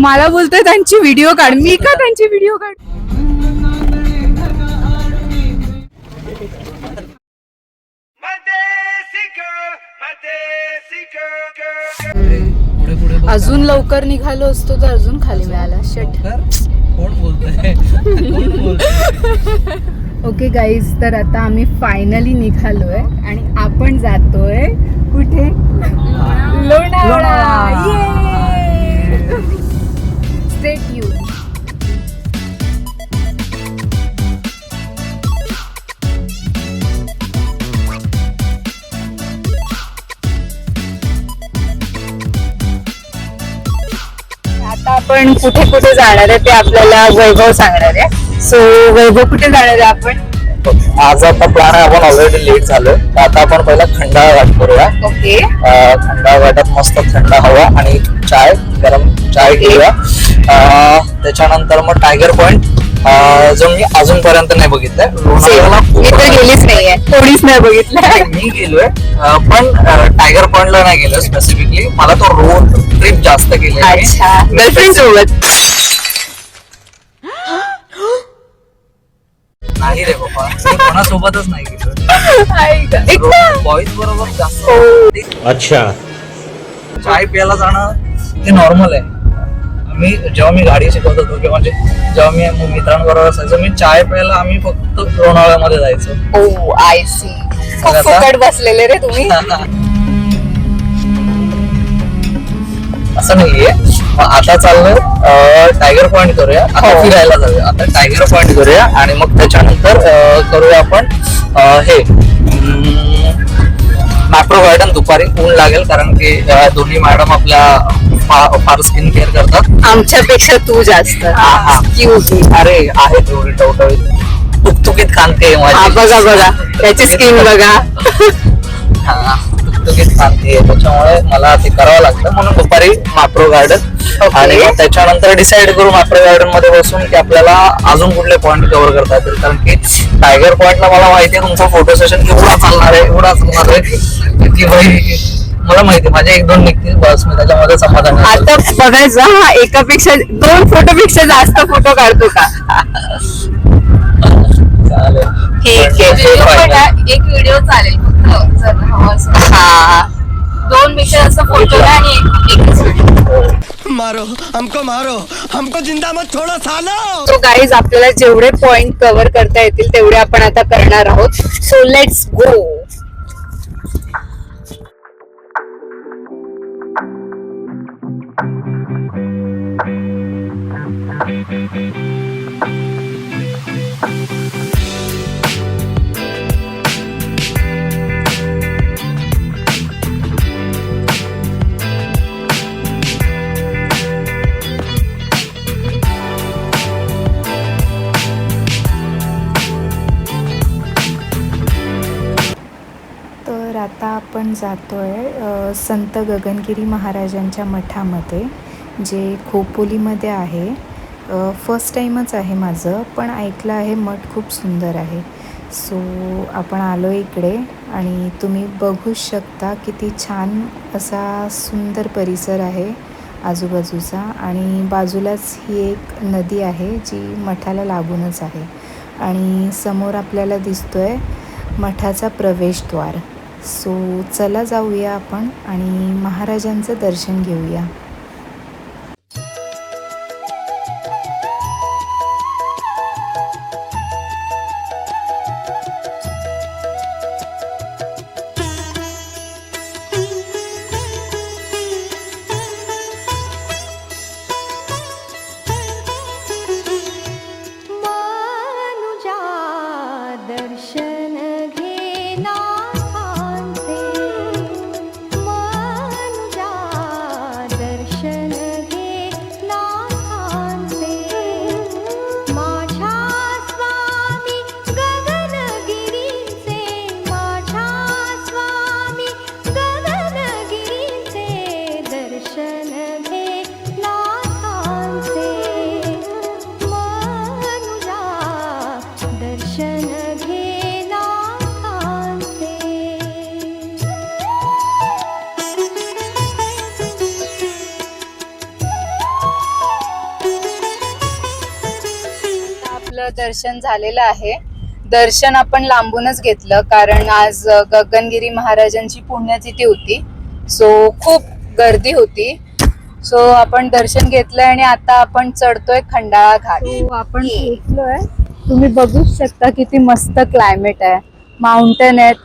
मला बोलतोय त्यांची व्हिडिओ काढ. मी का त्यांची व्हिडिओ काढ? अजून लवकर निघालो असतो तर अजून खाली मिळाला. शट. कोण बोलतोय? ओके गाईज, तर आता आम्ही फायनली निघालोय आणि आपण जातोय कुठे? लोणावळा. Stay tune. आता आपण कुठे कुठे जाणार आहे ते आपल्याला वैभव सांगणार आहे. सो वैभव, कुठे जाणार आहे आपण? आज आता प्लॅन आहे, आपण ऑलरेडी लेट झालोय. आता आपण पहिला खंडाळा घाट करूया. ओके. खंडाळा घाटात मस्त थंड हवा आणि चाय, गरम चाय घेऊया. त्याच्यानंतर मग टायगर पॉइंट, जो मी अजूनपर्यंत नाही बघितलाय. मी तर गेलीच नाहीये, कोणीच नाही बघितलं. मी गेलोय पण टायगर पॉइंटला नाही गेलो स्पेसिफिकली. मला तो रोड ट्रिप जास्त केली. अच्छा, गर्लफ्रेंड सोबत? नाही रे बाबा, कोणासोबतच नाही गेलो. बॉईज बरोबर जास्त. अच्छा. चाय प्यायला जाणं हे नॉर्मल आहे. जेव्हा मी गाडी शिकवत होतो किंवा जेव्हा मी मित्रांबरोबर असायचो, मी चाय प्यायला आम्ही फक्त लोणावळ्यामध्ये जायचो. ओ आय सी. खूप फुकट बसलेले रे तुम्ही. असं नाहीये. आता चाललोय टायगर पॉइंट करूया. आता फिरायला जाऊया. आता टायगर पॉइंट करूया आणि मग त्याच्यानंतर करूया आपण हे मॅप्रो गार्डन. दुपारी ऊन लागेल कारण की दोन्ही मॅडम आपल्या फार स्किन केअर करतात. आमच्यापेक्षा तू जास्त. अरे आहे तेवढी टवटवीत तुकतुकीत कांती माझी. बघा बघा त्याची स्किन बघा. तुकतुकीत कांती आहे, त्याच्यामुळे मला ते करावं लागतं. म्हणून दुपारी मॅप्रो गार्डन आणि मग त्याच्यानंतर डिसाईड करू मॅप्रो गार्डन मध्ये बसून की आपल्याला अजून कुठले पॉईंट कव्हर करता येतील. कारण की टायगर पॉइंटला मला माहिती आहे तुमचं फोटो सेशन एवढा चालणार आहे की भाई मला माहिती माझे 1-2 निघतील बस. मी त्याच्यामध्ये समाधान. आता बघायचं हा एकापेक्षा 2 फोटोपेक्षा जास्त फोटो काढतो का? चालेल, ठीक आहे. एक व्हिडिओ चालेल फक्त जर हवं असेल. हा 2 पेक्षा असं फोटो आणि एकच व्हिडिओ. मारो हमको जिंदा मत छोड़ो सालो. सो गाईज, आपल्याला जेवढे पॉइंट कव्हर करता येतील तेवढे आपण आता करणार आहोत. So let's go. तर आता आपण जातोय संत गगनगिरी महाराजांच्या मठामध्ये, जे खोपोलीमध्ये आहे. फर्स्ट टाईमच आहे माझं, पण ऐकलं आहे मठ खूप सुंदर आहे. सो आपण आलो इकडे आणि तुम्ही बघू शकता किती छान असा सुंदर परिसर आहे आजूबाजूचा. आणि बाजूलाच ही एक नदी आहे जी मठाला लागूनच आहे. आणि समोर आपल्याला दिसतोय मठाचा प्रवेशद्वार. सो चला जाऊया आपण आणि महाराजांचं दर्शन घेऊया. दर्शन झालेलं आहे. दर्शन आपण लांबूनच घेतलं कारण आज गगनगिरी महाराजांची पुण्यतिथी होती. सो खूप गर्दी होती. सो आपण दर्शन घेतलंय आणि आता आपण चढतोय खंडाळा घाट. आपण पोहोचलोय. तुम्ही बघू शकता किती मस्त क्लायमेट आहे. माउंटेन आहेत.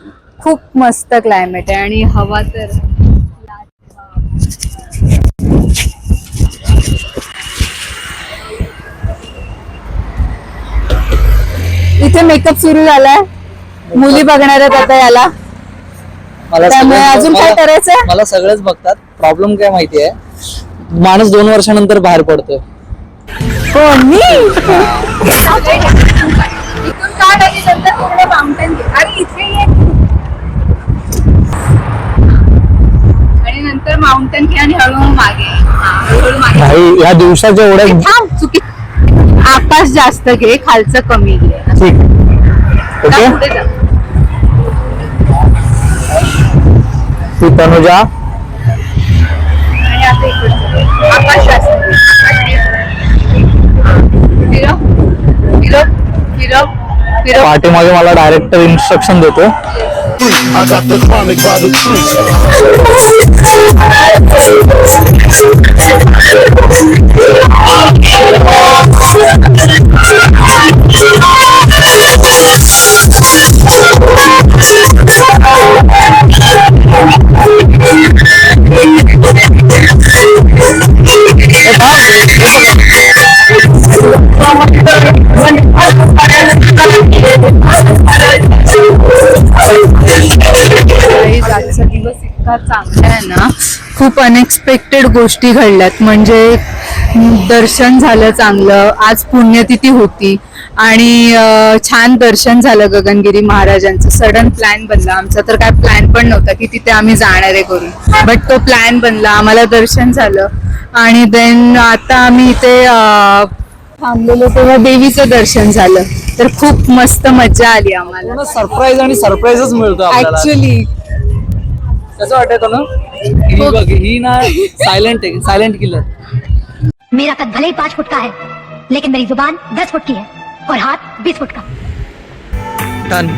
खूप मस्त क्लायमेट आहे आणि हवा तर इथे मेकअप सुरू झालाय. मुली बघणार आहेत आता याला. त्यामुळे अजून काय करायचंय. मला सगळेच बघतात. प्रॉब्लेम काय माहितीये, माणूस 2 वर्षानंतर बाहेर पडतोय. मी इथून काढ आणि नंतर पूर्ण माउंटेन घे आणि इथे ये आणि नंतर माउंटेन घे आणि हळूहळू मागे. हळूहळू मागे. या दिवसाच्या एवढ्या थांब चुकी. आकाश जास्त घे, खालचं कमी घे. ठीक. ओके. पुढे जा. तू तनुजा आणि आता इकडे आकाश जास्त घे. फिरव फिरव फिरव फिरव. पाठीमागे मला डायरेक्टर इन्स्ट्रक्शन देतो. I got the chronic by the truth. आजचा दिवस इतका चांगला आहे ना. खूप अनएक्सपेक्टेड गोष्टी घडल्यात. म्हणजे दर्शन झालं चांगलं. आज पुण्यतिथी होती आणि छान दर्शन झालं गगनगिरी महाराजांचं. सडन प्लॅन बनला आमचा. तर काय प्लॅन पण नव्हता की तिथे आम्ही जाणार आहे करून, बट तो प्लॅन बनला. आम्हाला दर्शन झालं आणि देन आता आम्ही इथे थांबलेलो तेव्हा देवीचं दर्शन झालं. तर खूप मस्त मजा आली आम्हाला. सरप्राईज आणि सरप्राईजच मिळतो आपल्याला. ऍक्च्युली कसं वाटत ना. ही बघ, ही ना सायलेंट आहे. Silent killer. मेरा कद भले ही 5 फुट का है, लेकिन मेरी जुबान 10 फुट की है और हाथ 20 फुट का. डन.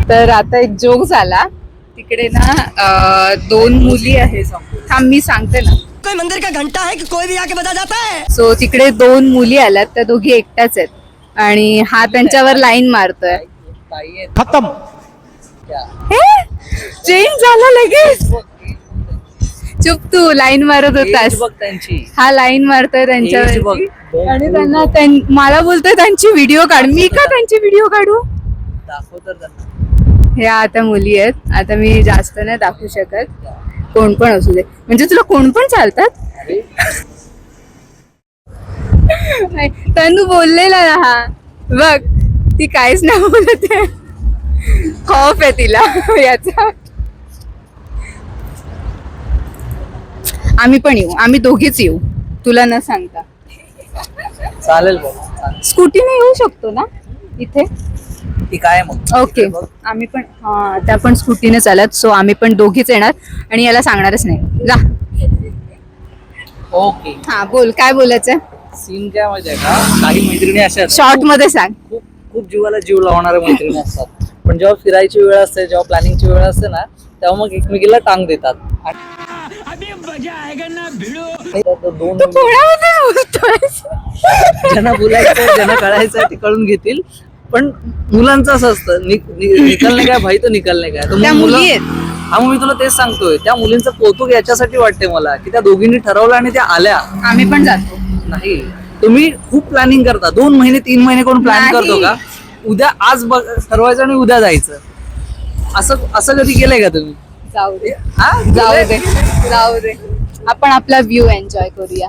तर आता एक जोक झाला. तिकडे ना 2 मुली आहेत. थांब मी सांगते ना. कोई मंदिर का घंटा है कि कोई भी आके बजा जाता है. सो तिकडे 2 मुली आल्यात. त्या दोघी एकट्याच आहेत आणि हा त्यांच्यावर लाईन मारतोय. खत्म. चेंज झाला लगेच. चुप तू. लाईन मारत होतास. बघ त्यांची. हा लाईन मारतोय त्यांच्यावर आणि त्यांना मला बोलतोय त्यांची व्हिडिओ काढ. मी का त्यांची व्हिडिओ काढू. दाखव तर त्यांना. ह्या आता मुली आहेत. आता मी जास्त नाही दाखवू शकत. कोण पण असू दे. म्हणजे तुला कोण पण चालतात. तनू बोललेला ना. हा बघ ती काहीच नाही बोलत आहे. खौफ आहे तिला याचा. आम्ही पण येऊ. आम्ही दोघीच येऊ तुला न सांगता. चालेल बघ. स्कूटीने येऊ शकतो ना इथे. ती काय मग. ओके. आम्ही पण त्या पण स्कूटीने चालत. सो आम्ही पण दोघीच येणार आणि याला सांगणारच नाही. जा. ओके. हा बोल काय बोलायचंय. सीन काय माहिती आहे का, काही मैत्रिणी अशा आहेत, शॉर्ट मध्ये सांग. खूप खूप जीवाला जीव लावणाऱ्या मैत्रिणी असतात. पण जेव्हा फिरायची वेळ असते, जेव्हा प्लॅनिंगची वेळ असते ना, तेव्हा मग एकमेकीला टांग देतात. दोन तू कोणामध्ये बोलतोयस. ज्यांना बोलायचं, ज्यांना कळायचं ते कळून घेतील. पण मुलांचं असं असतं, निकलने काय भाई तो निकलने काय. तर त्या मग मुली आहेत. हा मग मी तुला तेच सांगतोय, त्या मुलींचं कौतुक याच्यासाठी वाटते मला की त्या दोघींनी ठरवलं आणि त्या आल्या. आम्ही पण जातो. नाही, तुम्ही खूप प्लॅनिंग करता. 2 महिने 3 महिने कोण प्लॅन नाही. करतो का. उद्या आज ठरवायचं आणि उद्या जायचं. असं कधी केलंय का तुम्ही. जाऊ दे. हा जाऊ दे. जाऊ दे. आपण आपला व्ह्यू एन्जॉय करूया.